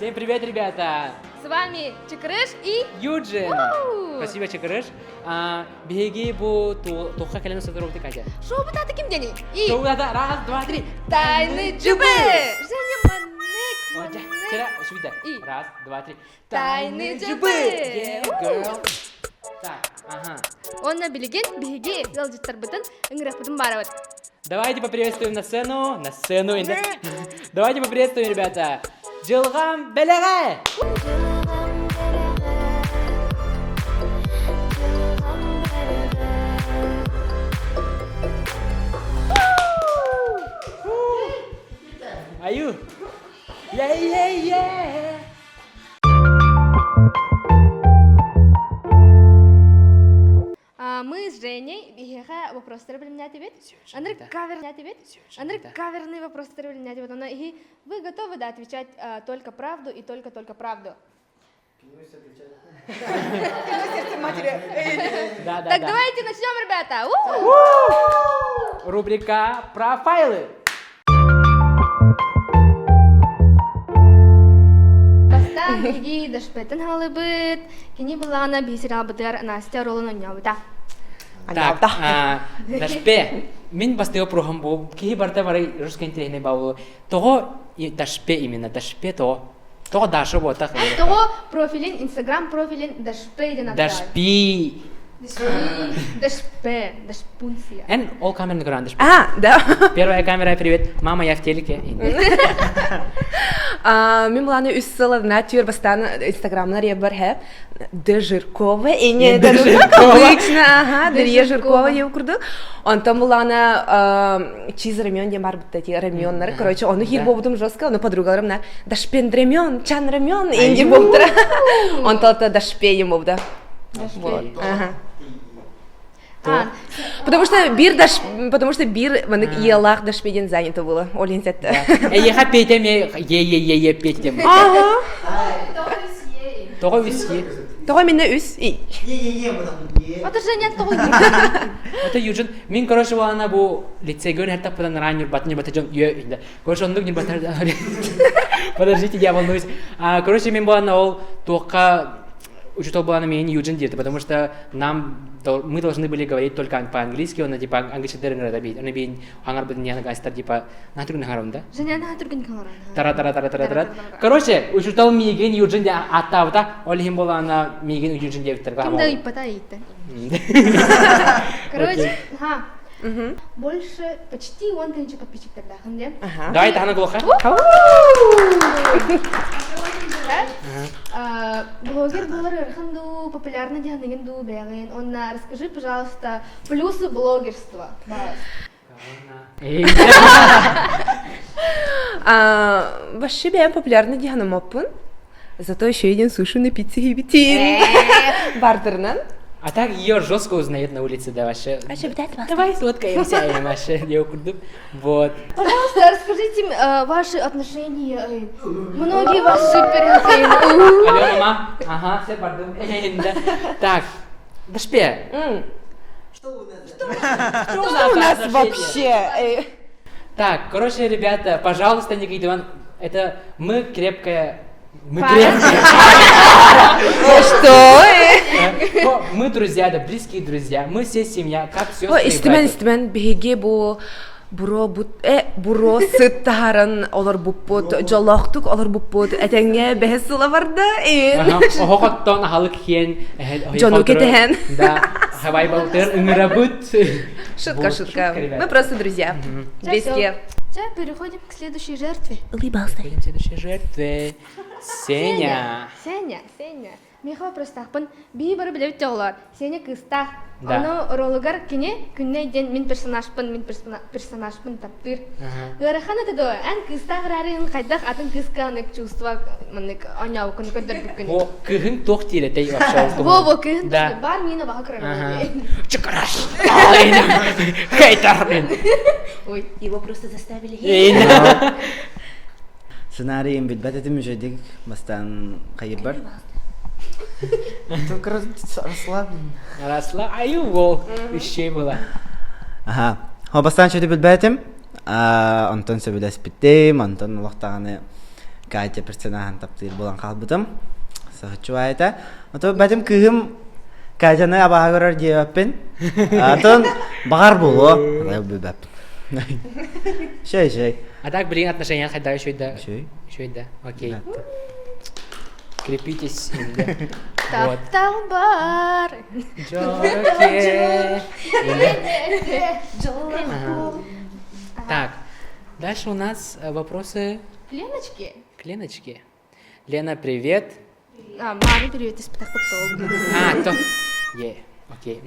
Всем привет, ребята! С вами Чикрыш и Юджин! Спасибо, Чикрыш. Беги бу туха кален сотворот Катя. шоу бата таким день. И Шоу да, раз, два, три. Тайны Джубы. Женя Вчера, Манек. швида. И Раз, два, три. Тайны Джубы. Yeah, girl. Так, ага. Он на билеген беги ялжиттар бытын ыңгырапытын барабыт. Давайте поприветствуем на сцену. Давайте поприветствуем, ребята. Джилгам Белеге! Аю! Yeah! Мы с Женей бегеха вопросы теребленять ведь. Андрей каверный вопрос теребленять вот она и вы готовы да отвечать только правду и только правду. Да. Так давайте начнем, ребята. Рубрика «Профайлы». Бастан беги дашпетен халыбыт. Кини булана бисирал бытыр Настя ролын ойнабыта. Так, дашпе. Мен бастыга программ бу. Ки барта барай русский интеллектный бау. Того дашпе именно дашпе то. Того даша вот так. Того профилин Instagram профилин дашпе ден Дашпи. Дашпунсия. En all камеры на гран дашпе. Да. Первая камера, привет. Мама, я в телеке. Мен буланы үс сылына тюр бастан Инстаграмнар ебар хеп. Дежиркова и не обычно, ага, Дежиркова я курдук. Антон буланы чиз рамен дем бар бит эти раменнар. Короче, оны хир бобудум жестко, но подругаларым нар дашпен рамен, чан рамен и не бобдра. Он то дашпе ему бобда. Вот. Ага. Потому что бир маны елах дашпеден занято было. Олин сетте. Я петем, я петем. Ага. Того виси. Того мене үс. Это же нет того. Это Юджин. Мин короче вана бу лицейгон херта подан раннюр батни батаджон ё. Короче он не батар. Подождите, я волнуюсь. Короче мин была ол только учитель была на меня Юджин где-то, потому что мы должны были говорить только по-английски, он типа английский термин добить, он бин хангар будет не нагастар типа натур нахаром, да? Женя на тургин каларан. Тара. Короче, учитель Мигин Юджин где атавта, олихим была на Мигин Юджин где вторга. Кимда и патаите. Короче, больше почти 1000 подписчиков тогда, ханде. Давай, это она глуха. Блогер блогер ханду популярный диагнозу бегин. Он расскажи, пожалуйста, плюсы блогерства. Вообще бям популярный диагномопун. Зато еще един суши на пицце хибитин. Бартернан. А так ее жестко узнает на улице, да, вообще. Давай сфоткаемся, вообще, я курду. Вот. Пожалуйста, расскажите ваши отношения. Многие вас шиперят. Алло, мама. Ага, все, пардон. Так, Дашпе. Что у нас Вообще. Так, короче, ребята, пожалуйста, Никита Иван, это мы крепкая... Что? Мы друзья, да, близкие друзья. Мы все семья, как сестры и братья. Истемен беге бу буро сыттаран олар буппут жолохтук олар буппут этеңе бехсула барда Охоттон ахалык хен жону кетен. Да, хавай балтыр ыңырабут. Шутка. Мы просто друзья. Близкие. Сейчас переходим к следующей жертве. Переходим к следующей жертве. Сеня. Меха простахпын бии бары билебит жоғылар. Сеня кыстах. Да. Оны ролыгар күнне ден мен персонажпын таптыр. Гырахан это до, ан кыстах рарын қайдақ атын кысканық чувства манник аняу күн көдір бүкін. О, кыхын тоқ тире тей вообще. Во, кыхын Да. тоқ бар мені баға кырын. Чекараш. Хейтар. Ой, Его просто заставили. Сценарийim bitbet müjdedik bastan kayıplar. Только расслаблен. Расла, аю, во, еще было. Ага. Ho bastan şöyle bitbetim. Anton sebedes bittim. Anton Allah'tan Катя персонахан таптыр болан қалбытым. Сахачуайта. Ото бәтім күйім Катяны абаға көрер дейбәппен. Атын бағар болу. Алай бөбәп. Шей. А так, блин, отношения хотя шуйда. Шей. Шуйда, окей. Да. Крепитесь. Вот. Тапталбар. Джоке. Так, дальше у нас вопросы Леночки. к Леночке. Лена, привет. Маме привет из Птахотова. То. Окей.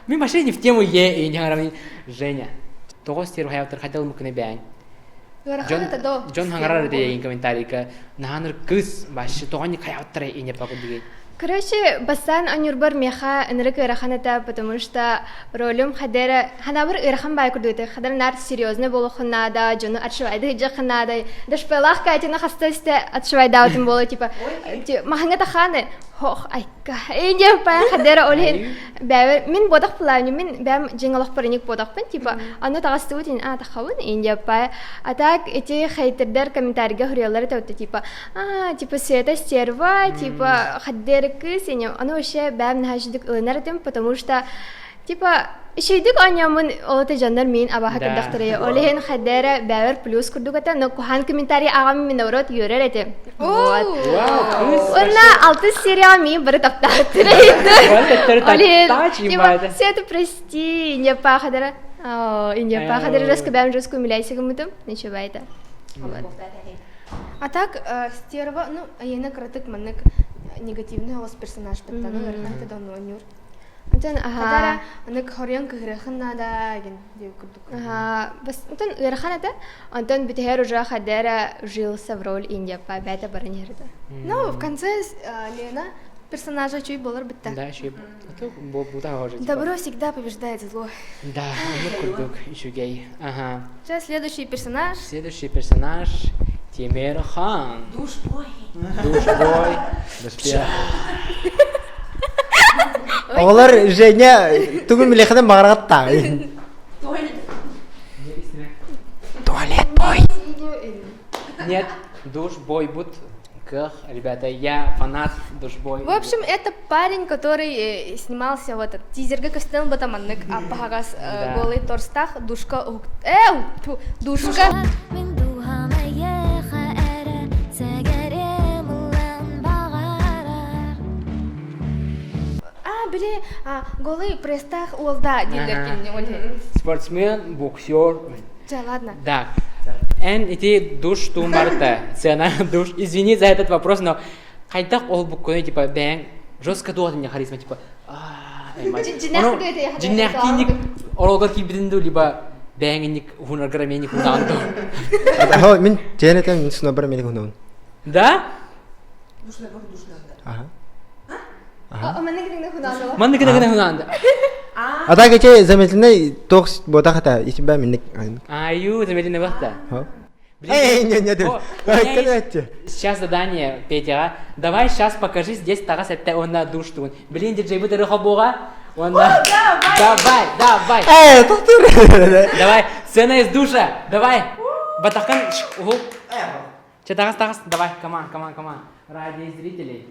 Мы пошли не в тему и не говорим Женя. Того стеру хотел мы к небе. Джон хангара деген комментарийка. Наханыр кыз башы тоғаны қаяуттыры ине пақудыгей. Короче, басан анюрбар меха энерик ираханата, потому что ролем хадера ханабар ирахан бай курдуйте, хадер нар серьезно было ханада, джону отшивайды джа ханада, даже пелах катина хастасте отшивайда утим было типа махангата ханы. Хох, айка. Инде па хадера олин. Бәвер мин бодак планю, мин бәм жеңалак парник бодак пен типа аны тагыстыутин тахавын инде па. Атак эти хейтердер комментарийга хурьялары тәүтте типа типа Света стерва, типа хадер кыз, аны вообще бәм нахаждык ылынардым, потому что типа шейдик анямын олоты жандар мин абаха кырдактыры. Олин хадера бәвер плюс курдугата, но кухан комментарий агам мин наурот йөрер эте. Вот. Она 6 сериал ми бары таптаттыры. Олин типа Света прости, не пахадера. Инде пахадера русская бәм русскую миляйся гымытым. Ничего это. А так, стерва, ну, ена кратык маннык негативный голос персонаж петтану ярхан тедону нюр. Антон, Хадара, анык хорьян кыгырыхын нада ген деп курдук. Бас Антон ярхан это, Антон битер уже хадера жился в роль Индия по бета барнирда. Ну, в конце Лена персонажа чуть болар битта. Да, еще бута хоже. Добро всегда побеждает зло. Да, курдук, еще гей. Ага. Сейчас следующий персонаж. Следующий персонаж Тимерхан. Душбой. Олар Женя түгіл мелехадан бағырға тағы. Туалет бой. Нет, душбой будь. Ребята, я фанат душбой. В общем, это парень, который снимался в этот тизерге костел батаманнык, а пагас голый торстах душка душка. Били, голый престах олда дилер. Спортсмен, боксер. Да, ладно. Да. Эти душ тумарта. Цена душ. Извини за этот вопрос, но хайдак ол букконе типа бэнг жестко дуатыня харизма типа. Джиннахтиник олгор кибидинду либо бэнгник хунаргараменник хунанду. Мен жәнетен мен сынабыр менің хундауын. Да? Маны кена хунанду. Ата кече заметленный токс бота хата исбә минек. Аю, заметленный вахта. Сейчас задание, Петя. Давай сейчас покажи здесь тарас это он на душ тун. Блин, диджей будет рухабуга. Давай. Давай, сцена из душа. Давай. Батакан. Че тарас. Давай, команд. Ради зрителей.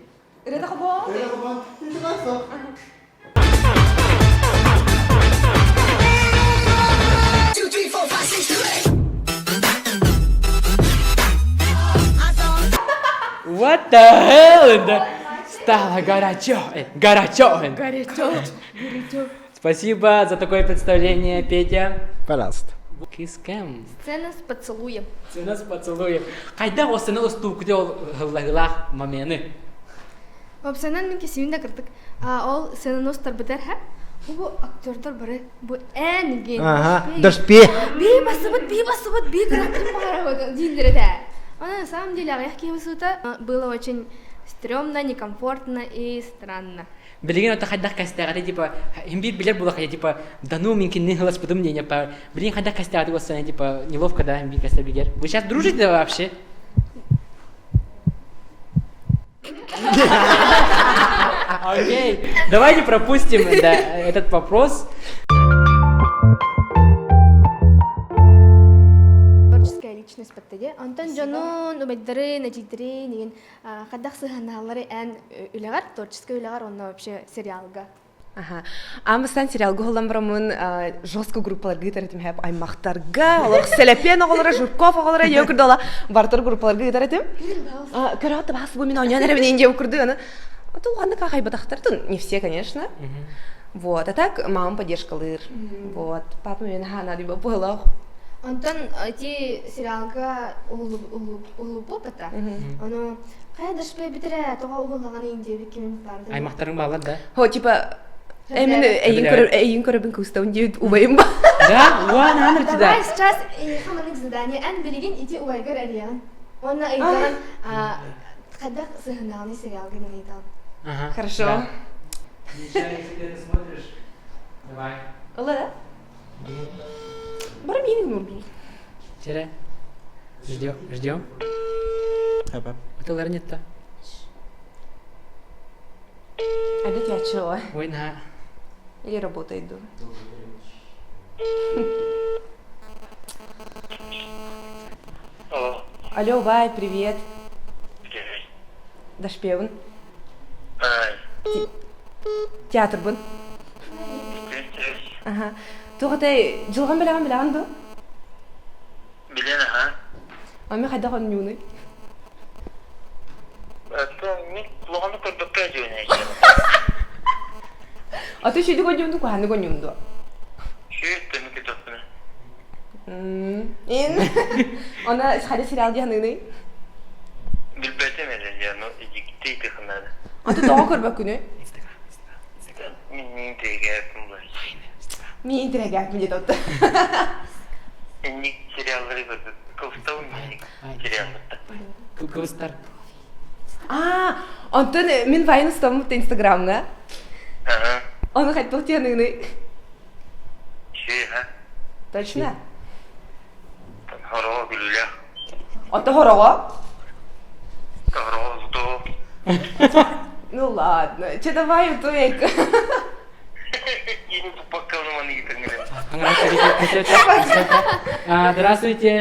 What the hell? Стало горячо. Спасибо за такое представление, Петя. Пожалуйста. Кискем. Сцена с поцелуем. Кайда осыны устук дел лаглах мамены. Обсанан минки сивинда кырдык. Ол сценаны устар битер ха? Бу актердер бары бу энген. Дұрспе. Би басыбыт, крактым бара дилдерде. На самом деле, было очень стрёмно, некомфортно и странно. Блин, это хайдах кастер, типа, имби билет было ходить, типа, да ну, минки не голос потом мне не пар. Блин, хайдах кастер, ты вот типа, неловко, да, имби кастер билет. Вы сейчас дружите вообще? Окей, давайте пропустим этот вопрос. Творческая личность под ТД. Антон Джонун убайдары, начитары, неген кадах сыханалары ән үлегар, творческий үлегар, он вообще сериалга. Ага. Амыстан сериалга холлан барамын жестко группаларга гитаретим хеп аймактарга, олар Селепен оголары, Журков оголары, йокурдала бартыр группаларга гитаретим. Көрәтте бас бу мен ойнан әрәбен инде укурды аны. Это ладно, как айбатахтар, не все, конечно. Вот, а так мама поддержкалыр. Вот, папа мен хана диба было. Антон эти сериалга улу попата. Оно кайда шпе битере, тога угуллаган инде бикем барды. Аймактарың балар да. Хо, типа Эмин эйин көрөбүн кустан дүйт убайым ба. Да, уан аныр тида. Давай сейчас хаманык задание, ән билеген ити уайгар әлиян. Онна айдан кадах сыханалны сериалга нейдал. Ага. Хорошо. Да. Миша, если ты это смотришь, давай. Ола да? Барам еңін мұрбыл. Тире. Ждем. Хәп. Отылар нет-то. Әді тячы ой. Ойна. Или работает до. Алло. Алло, Вай, привет. Дашпевын. Театр бун. Ага. Тоғатай, жылған білаған до? Билен, ага. Ами қайда қан юны? Мен құлағаны көрдікке жөне екен. Аты шүйді қан юнды, қағанды қан юнды? Шүйетті мүкі тоқпыны. Она қайда сериал жағыныны? Білбәтем әлі, но егіктей тіқынады. Аты тоға көрбәк күні? Мен теге әпім бар. Мен интернет әпім деді отты. Ник сериаллары көрдік. Кылстау мен сериалларды. Кыбыстар. Антон, мен вайын ұстамын мұтты инстаграмға. Ага. Оны қайтпақ тияныны. Шүй, ха? Точно? Хорова гүлілі. Аты хороға? Хорова зұто. Ну ладно, че давай утоек. Ең тұпаққаны маны кетірмелі. Здравствуйте,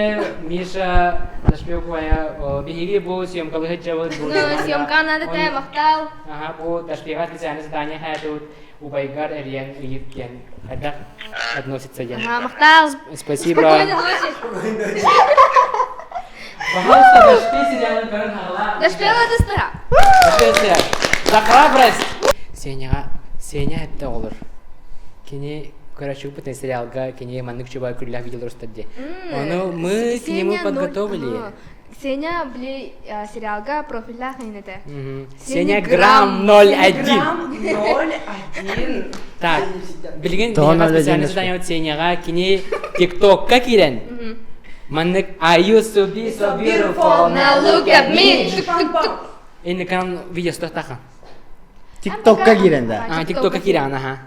Миша. Дашпевкая. Беги бу съемкалы хеджавы. Ну, съемка надо те мақтал. Ага, бу Дашпевка специальное задание хадут. Убайгар Эриен Египкен. Это относится я. Ага, мақтал. Спасибо. Пожалуйста, Дашпе сериалы көрін хағыла. Дашпела дыстыра. Дашпе сериал. За храбрость. Сеня это olur. Кини короче опытный сериалга, кини маннык чуба күлләк видеолар стадде. Оны мы к нему подготовили. Сеня бли сериалга профиля хайнете. Сеня грамм 0,1. Грамм 0,1. Так, билген Тон бияга 0,1 специальный задание от Сеняга, кини тиктокка кирен. Маннык are you so beautiful? Now look at me. Инде канал видеосы тахтахан. TikTok'ка кирен да. Тиктокка кирен, ага.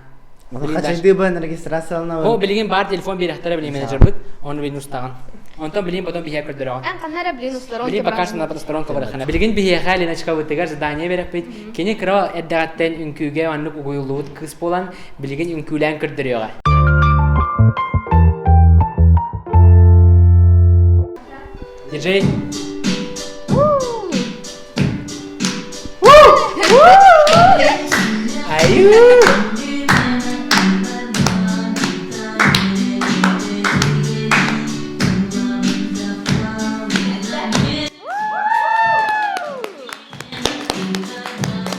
Хачайды бен регистрациялана. О, билген бар телефон берехтара билген менеджер бит, оны билген устаган. Онтон билген потом бихе көрдөрөгөн. Ан канара блин усторонки. Билген пока что на сторонка барахана. Билген бихе хали начка вытыгар задание берек бит. Кини кыра эддагаттен үнкүгө аннык угуйлуут кыз болан билген үнкүлән көрдөрөгө. Диджей. Аю.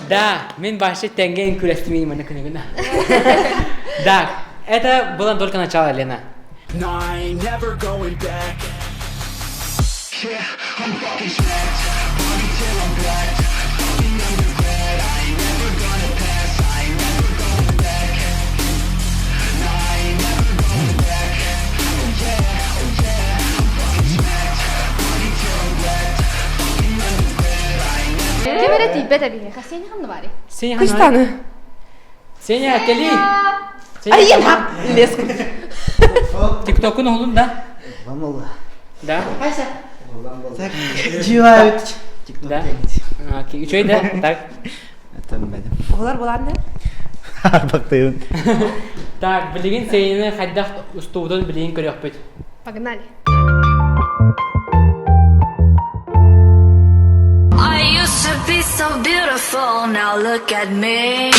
Да, мен баши тенге инкурестимин мана книгана. Да, это было только начало, Лена. No, I ain't never going back. Yeah, I'm fucking stacked. Party till I'm black. Fucking undergrad. I ain't never gonna pass. I ain't never going back. No, I ain't never going back. Oh yeah, I'm fucking stacked. Party till I'm black. Fucking undergrad. I ain't never. Кемере тибете бие. Хасени ханны бари. Сеня, Кыстаны? Сеня, кели. Айен хап! Леск. Тиктокун олун да? Вамолла. Да? Так, живают. Да? Чой да? Так. Это бәдім. Олар боланды? Арбақтайын. Так, билген Сеняны хайдақ устуудон билген көрек бит. Погнали. beautiful. Now look at me.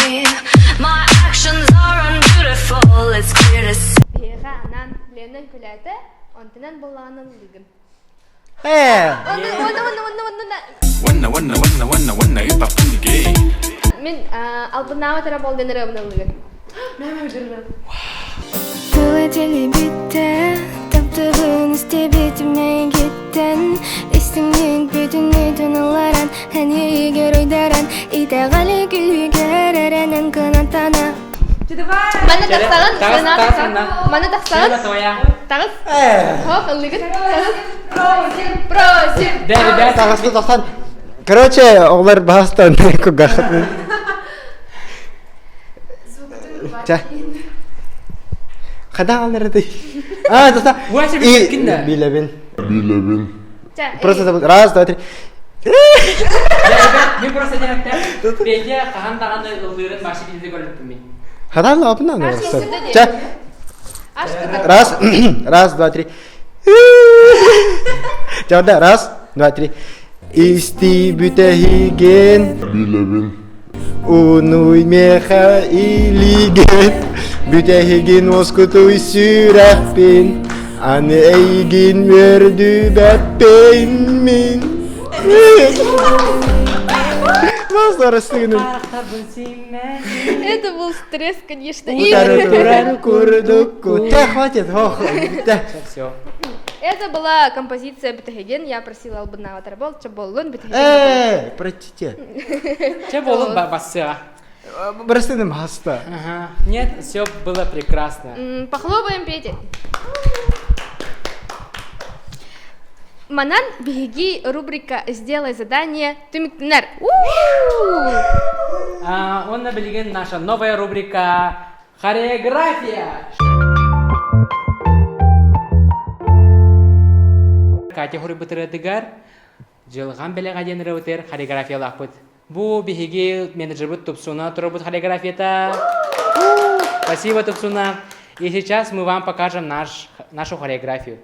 My actions are unbeautiful. It's clear to see. Бега анан Ленин күләте, онтынан булганын лигин. Мен албынава тара болден рабынан лигин. Тылатели битте, таптығын істебетімей кеттен. Истіңнің бүтіні тұныларан, әне егер ойдаран, итағалі күлігер әрәнін қанатана. Mana taksalan, mana taksalan, Твоя. tagas. Хоп, лигин. Просим. Да, ребята. Тағасқы тоқтан. Короче, олар бағыстан көгақытын. Ча. Қада алнырды? Тоқта. Уәсе біліп кінді? Билебін. Ча. Просто забыл. Раз, два, три. Мен просто деректер. Бейде қаған-тағанды ұлдырын башы білді көріппін мен. Қада алапынан? Ашты. Ча. Ашты. Раз, два, три. Чауда, раз, два, три. Исти бүтәһиген. Билебін. Унуй меха илиген. Бүтәһиген оскутуй сүрәхпен. Аны әйген мөрді бәппен мен. Баслар істігінің. Это был стресс, конечно. Утары көрдік. Хватит, Все. Это была композиция Бетахеген. Я просила албынава тара бол, чаболлун Бетахеген. Простите. Че болын бассыға? Бірістінің хаста. Нет, все было прекрасно. Похлопаем Пете. Манан беги рубрика «Сделай задание Тумиктенер». Он набелеген наша новая рубрика «Хореография». Катя хори бітірдігер, жылған бәлі ғаден рәутер хореография лақпыт. Бұ бігеге менеджер бұд тұпсуна тұры бұд хореографията. Спасибо, Тупсуна. И сейчас мы вам покажем нашу хореографию.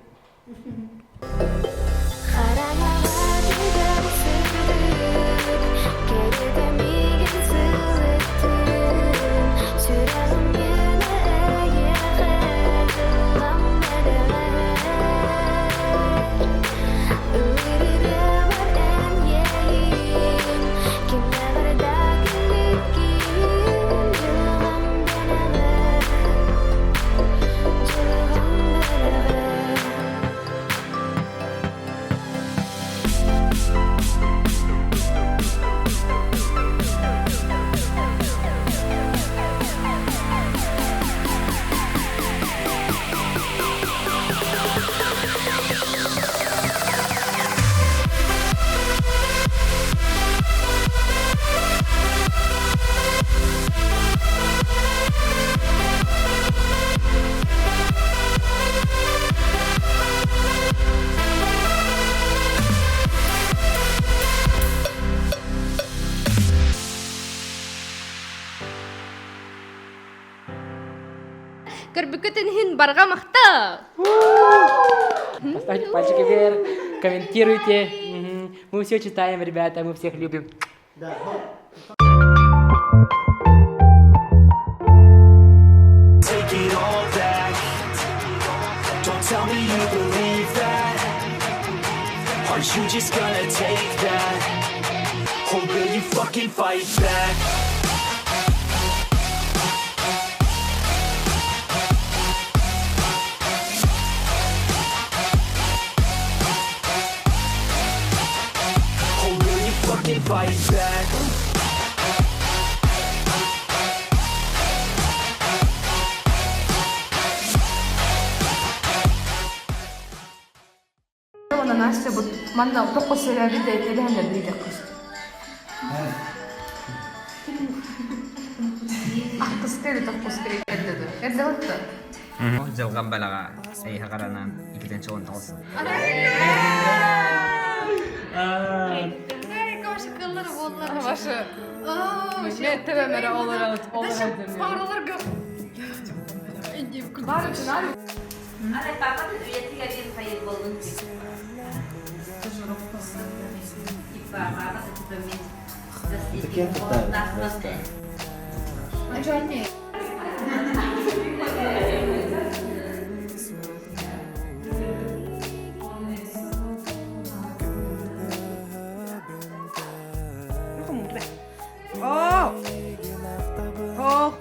Көрбүкөтүн барға мақта. Поставьте пальчики вверх, комментируйте. Мы все читаем, ребята, мы всех любим. Take it all back. Don't tell me you believe that. Are you just gonna take that? Or will you fucking fight back? Or will you fucking fight back? Настя, вот манна только сериале да или не брида кыз. Кыз тели только скрит эдdedi. Эдделди. Жылған балаға әйхі қаранан 2-ші 19. Ваши кыллары боллар ваши. Мен тебемере олар демей. Паралар гөр. Инди бар жинар. Ана папа üyetiga bir hayır болдың Это кем просто. А что они? Oh. Oh.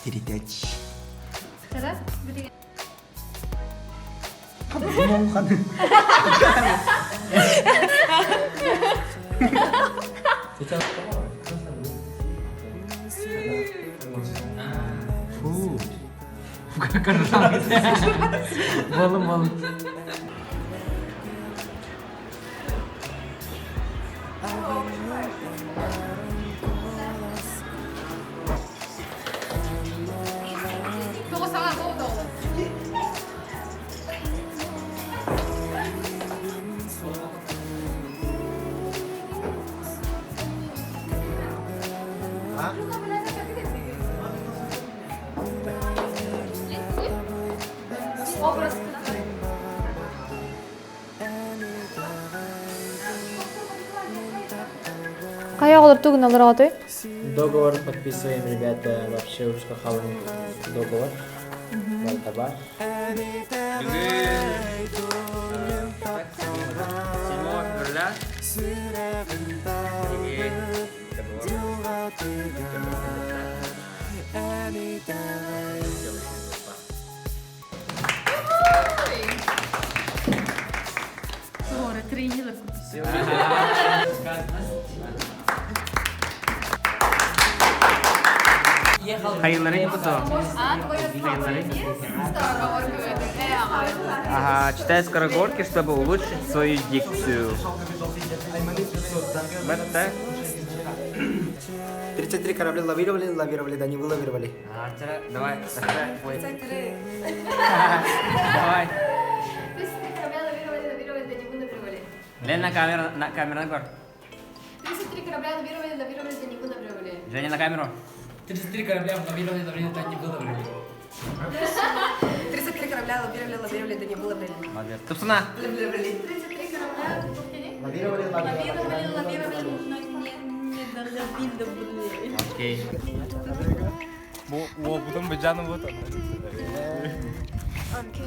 Перетечь. Teraz beri. Ngomong kan. Bukan karena Malam. Tunggu salah, tunggu. Кая алып тугун алар атай? Договор подписываем, ребята, вообще уже сказал договор. Товар. Скоро 3 года купил. Hayırları yapısı. Ага, читай скороговорки, чтобы улучшить свою дикцию. Вот так. 33 корабля лавировали, да не вылавировали. Давай, давай. Лен на камеру нагор. 33 корабля лавировали, да не вылавировали. Женя на камеру. 33 корабля лавировали, не выловили. 33 корабля лавировали, да не выловили. Молодец. Тупсуна. 33 корабля Лавировали. Окей. Потом бы Джану вот.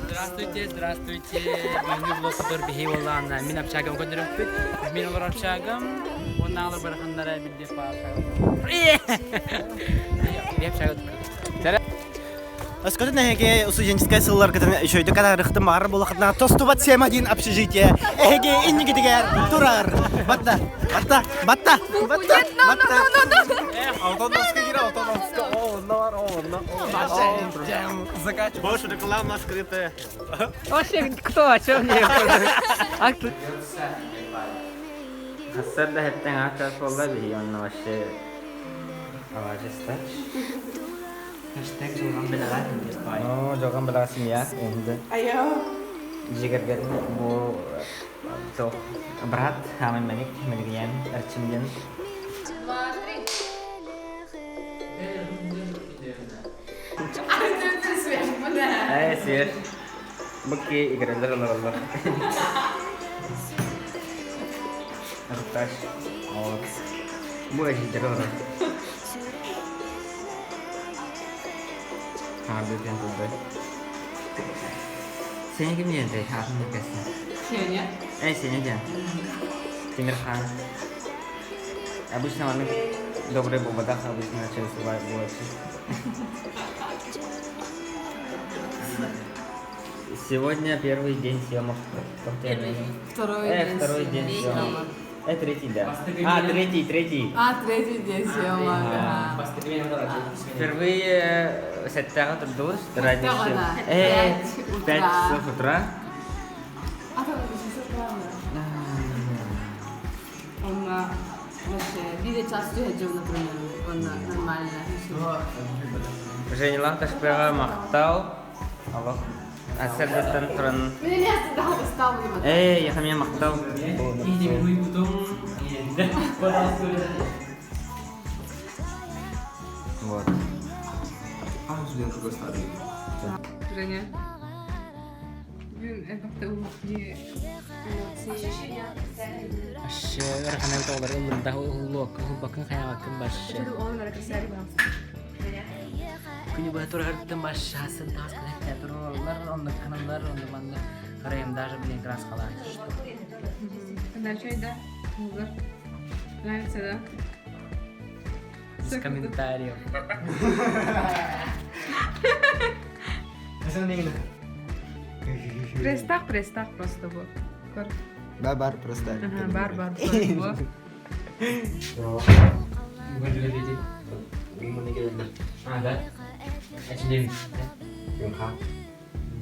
Здравствуйте. Мені блогер Бихейвалана. Мен общагам көндіріп мен олар общагам. Оны алып бархандара білде паша. Я общагам. Скажи, неге студенческая ссылар, который еще идет, когда рахтам мар было хотна, то 121 общежитие. Эге, инги дигер, турар. Батта. Автодоска гира, автодоска. Закачивай. Больше реклама скрытая. Вообще, кто? О чем мне? Хасар да хептен ачас болда бихи, онна вообще аважы стач. Хэштег жолган белагат. О, жоған біласың я, енді. Айо. Жигергер бұл тоқ брат, хамын мәнік, мәлгіен, әрчімден. 2, 3. Ай, свет. Бұкке игралар олар. Арықташ. Бұл әжейдер олар. Harbiden burada. Senin kim yerinde? Hatun yakasın. Сеня. Senin can. Timirhan. Обычно он добрый был водах, обычно через свой больше. Сегодня первый день съемок. Второй Второй день съемок. Третий, да. Третий. Третий здесь, я Впервые с этого трудилась раньше. Тогда, В 5 часов утра. Он видит час сюжет, например, он нормально. Женила Кашпера мақтау. Allah. Asal datang turun. Меня не осталось устал. Я хамя мақтау. Вот. Женя. Блин, это как-то не ощущение. Asyik orang kena tahu dari umur tahu huluk bahkan kayak makan basah. Он на красаве. Күні бай тур әрттен басшасын тас кінекте тұрулар, онды кінімлар, онды манды қарайым даже блин краскалар. Дальше, да? Нравится, да? Без комментариев. Престах просто вот. Бар просто. Бар. Bukan juga jadi. Ada. Sendiri. Yang khá.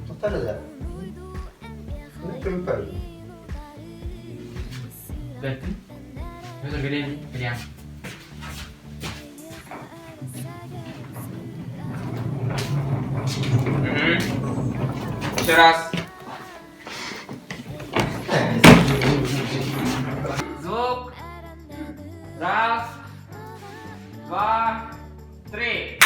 Tốt là Simple. Berarti. Itu gede nih, kenyang. Еще раз. Звук. Раз, два, три.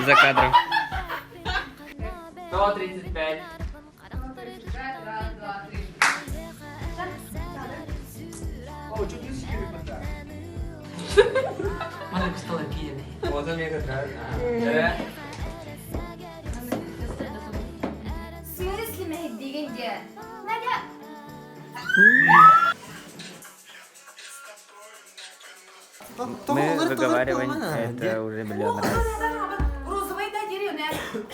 За кадром. 135. Раз, два, три. Mana gusto lagi nih. Вот он мне как раз. В смысле мехдиген де? Надя. Мы выговариваем это уже миллион раз. Розовый да деревья, не?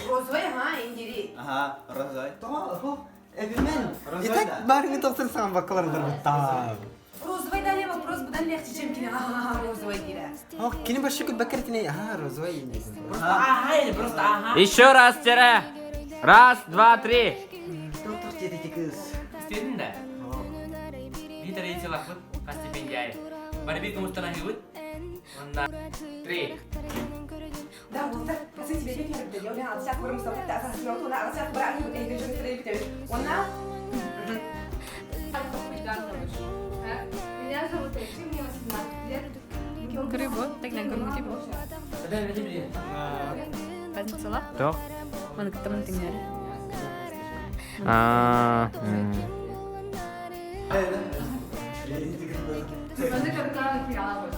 Розовый, индири. Ага, розой. Итак, барыны топтырсаң бакалардар бутта. Розовый да не вопрос, будан легче, чем кине. Розовый дире. Кини башы күт бакартине. Розой. Еще раз тире. Раз, два, три. Тоқтық деді текіз. Istedin de. Bir tane için lakut pasti penjai. Pada bir kamu setengah hidup. Onda. 3. Да, вот так, по сути, тебе не надо, я надо всяк вырос, так так, я вот надо всяк брать, вот эти же стрелки. Он на. Меня зовут Эши, мне 18 лет. Грибот, тогда грибот. Ada nanti beli. Пазит сала? Кто? Он как-то мы тыгнали. Mas eu quero que ela aqui, ela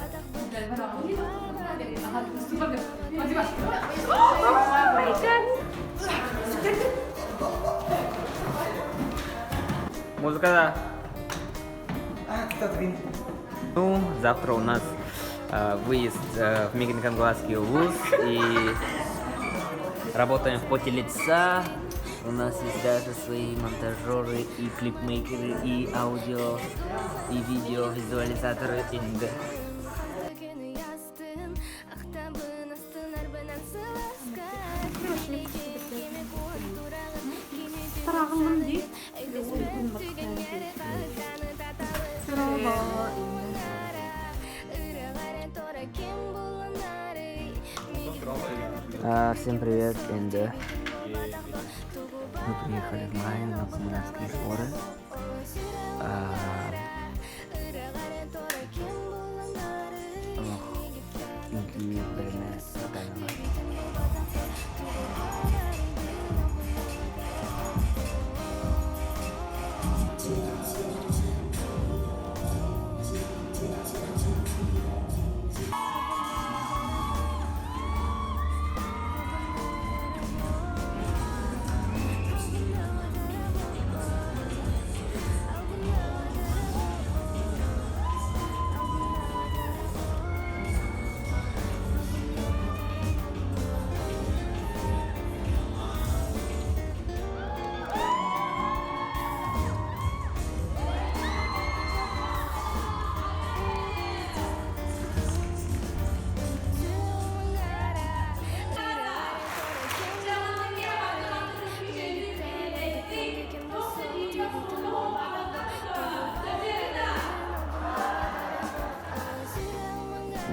Музыка, да. Ну, завтра у нас выезд в Мегнекангласский вуз и работаем в поте лица. У нас есть даже свои монтажеры и клипмейкеры, и аудио, и видео, визуализаторы. Всем привет, Энда. Мы приехали в мае на коммунальские сборы. Инки время оказалось.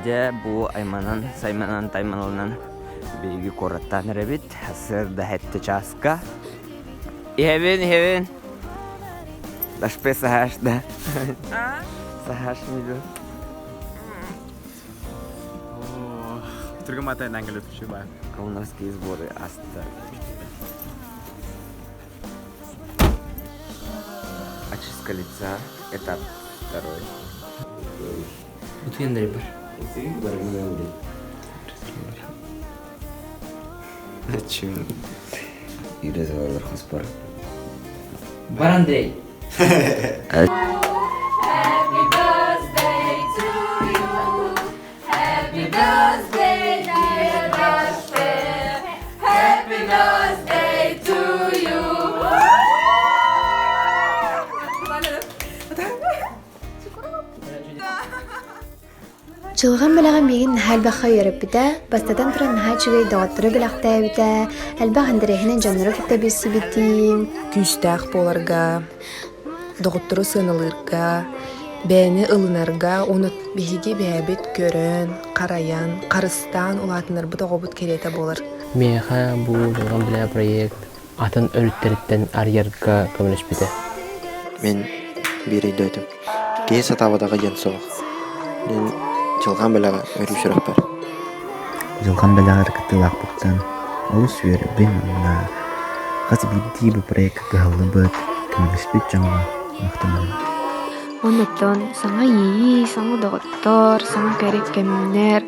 Де бу айманан, сайманан, тайманылынан бейги кораттан ребит, сыр да хетте часка. Ихевин. Дашпе сахаш да. Сахаш милю. Түргім атай нәңгілі түші бай. Коммуновские сборы аста. Очистка лица, этап второй. Уту яндар бар. Зачем? И разговор хоспор. Бар Андрей. Чылған біліған беген әлбаққа үйеріп біті, бастатан тұран наға чүгей доғаттыры біліқтай біті, әлбақ әндірехінен жаныры күтті бесі бітім. Күстәқ боларға, доғыттыры сынылырға, бәйіні ылынарға, оны бейге бәйбет көрін, қараян, қарыстан ұлатыныр бұта ғобыт кереті болыр. Меха бұл жылған білі проект атын өліттеріттен арьерға көміліш біті. Мен бір үйді өтім. Кейі сатавадағы ен соғық. Мен жылған бәліға өрі сүрек бар. Жылған бәліға әркетті лақпықтан олы сүйері бен ұна қаз бидді бұл проект ғылы бұд көміліспет жаңға мақтымын. Оннаттан саңа ии, саңа доғыттар, саңа кәрек кәмінер.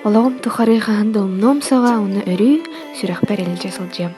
Олағым тұқары қағанды омном саға оны өрі сүрек бар әлі жасыл жем.